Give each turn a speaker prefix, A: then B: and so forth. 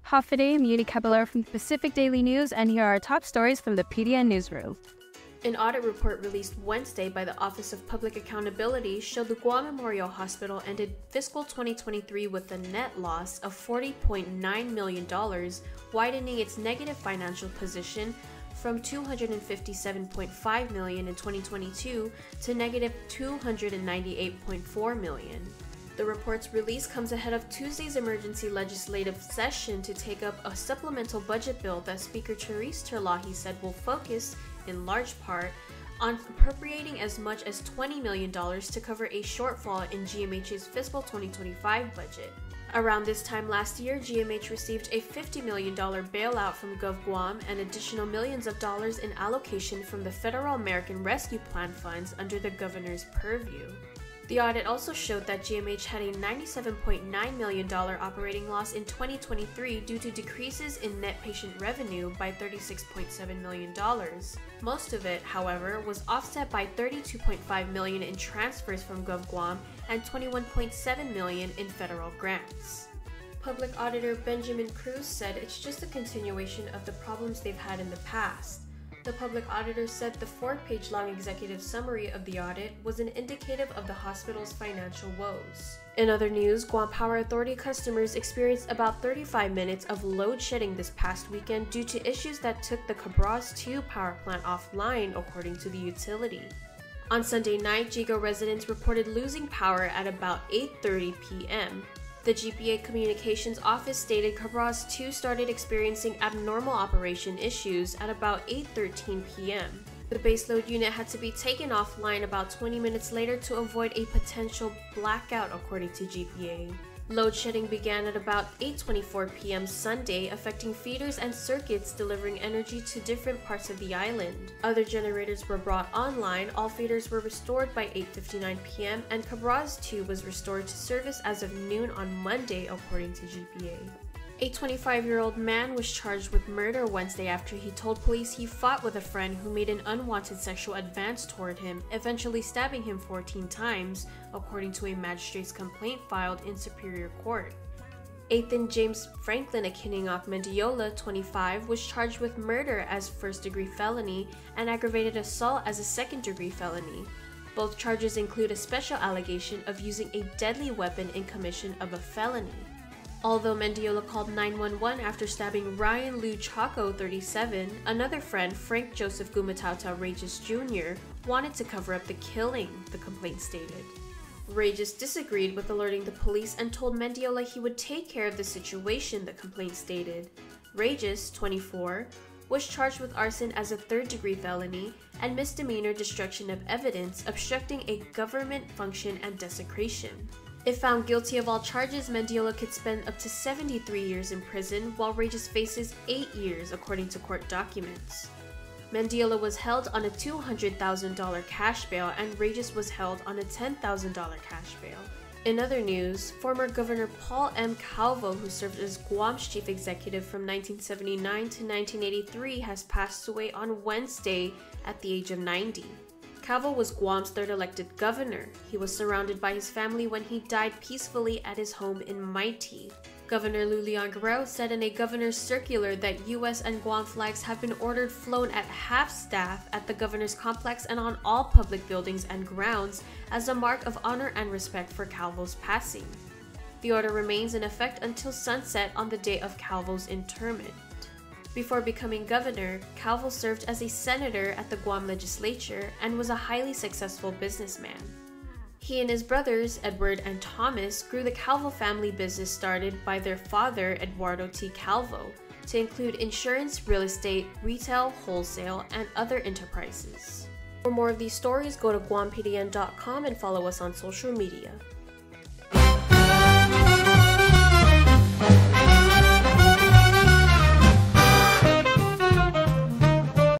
A: Hafaday, I'm Yuri Caballero from the Pacific Daily News, and here are our top stories from the PDN newsroom.
B: An audit report released Wednesday by the Office of Public Accountability showed the Guam Memorial Hospital ended fiscal 2023 with a net loss of $40.9 million, widening its negative financial position from $257.5 million in 2022 to negative $298.4 million. The report's release comes ahead of Tuesday's emergency legislative session to take up a supplemental budget bill that Speaker Therese Terlahi said will focus, in large part, on appropriating as much as $20 million to cover a shortfall in GMH's fiscal 2025 budget. Around this time last year, GMH received a $50 million bailout from Gov Guam and additional millions of dollars in allocation from the Federal American Rescue Plan funds under the governor's purview. The audit also showed that GMH had a $97.9 million operating loss in 2023 due to decreases in net patient revenue by $36.7 million. Most of it, however, was offset by $32.5 million in transfers from Gov Guam and $21.7 million in federal grants. Public Auditor Benjamin Cruz said it's just a continuation of the problems they've had in the past. The public auditor said the 4-page-long executive summary of the audit was an indicative of the hospital's financial woes. In other news, Guam Power Authority customers experienced about 35 minutes of load shedding this past weekend due to issues that took the Cabras 2 power plant offline, according to the utility. On Sunday night, Jigo residents reported losing power at about 8:30 p.m. The GPA Communications Office stated Cabras 2 started experiencing abnormal operation issues at about 8:13 p.m. The baseload unit had to be taken offline about 20 minutes later to avoid a potential blackout, according to GPA. Load shedding began at about 8:24 p.m. Sunday, affecting feeders and circuits delivering energy to different parts of the island. Other generators were brought online, all feeders were restored by 8:59 p.m., and Cabras 2 was restored to service as of noon on Monday, according to GPA. A 25-year-old man was charged with murder Wednesday after he told police he fought with a friend who made an unwanted sexual advance toward him, eventually stabbing him 14 times, according to a magistrate's complaint filed in Superior Court. Ethan James Franklin Akiningok Mendiola, 25, was charged with murder as first-degree felony and aggravated assault as a second-degree felony. Both charges include a special allegation of using a deadly weapon in commission of a felony. Although Mendiola called 911 after stabbing Ryan Lou Chaco, 37, another friend, Frank Joseph Gumatauta Regis Jr., wanted to cover up the killing, the complaint stated. Regis disagreed with alerting the police and told Mendiola he would take care of the situation, the complaint stated. Regis, 24, was charged with arson as a third-degree felony and misdemeanor destruction of evidence, obstructing a government function, and desecration. If found guilty of all charges, Mendiola could spend up to 73 years in prison, while Regis faces 8 years, according to court documents. Mendiola was held on a $200,000 cash bail, and Regis was held on a $10,000 cash bail. In other news, former Governor Paul M. Calvo, who served as Guam's chief executive from 1979 to 1983, has passed away on Wednesday at the age of 90. Calvo was Guam's third elected governor. He was surrounded by his family when he died peacefully at his home in Maiti. Governor Lulian Guerrero said in a governor's circular that U.S. and Guam flags have been ordered flown at half-staff at the governor's complex and on all public buildings and grounds as a mark of honor and respect for Calvo's passing. The order remains in effect until sunset on the day of Calvo's interment. Before becoming governor, Calvo served as a senator at the Guam legislature and was a highly successful businessman. He and his brothers, Edward and Thomas, grew the Calvo family business started by their father, Eduardo T. Calvo, to include insurance, real estate, retail, wholesale, and other enterprises. For more of these stories, go to guampdn.com and follow us on social media.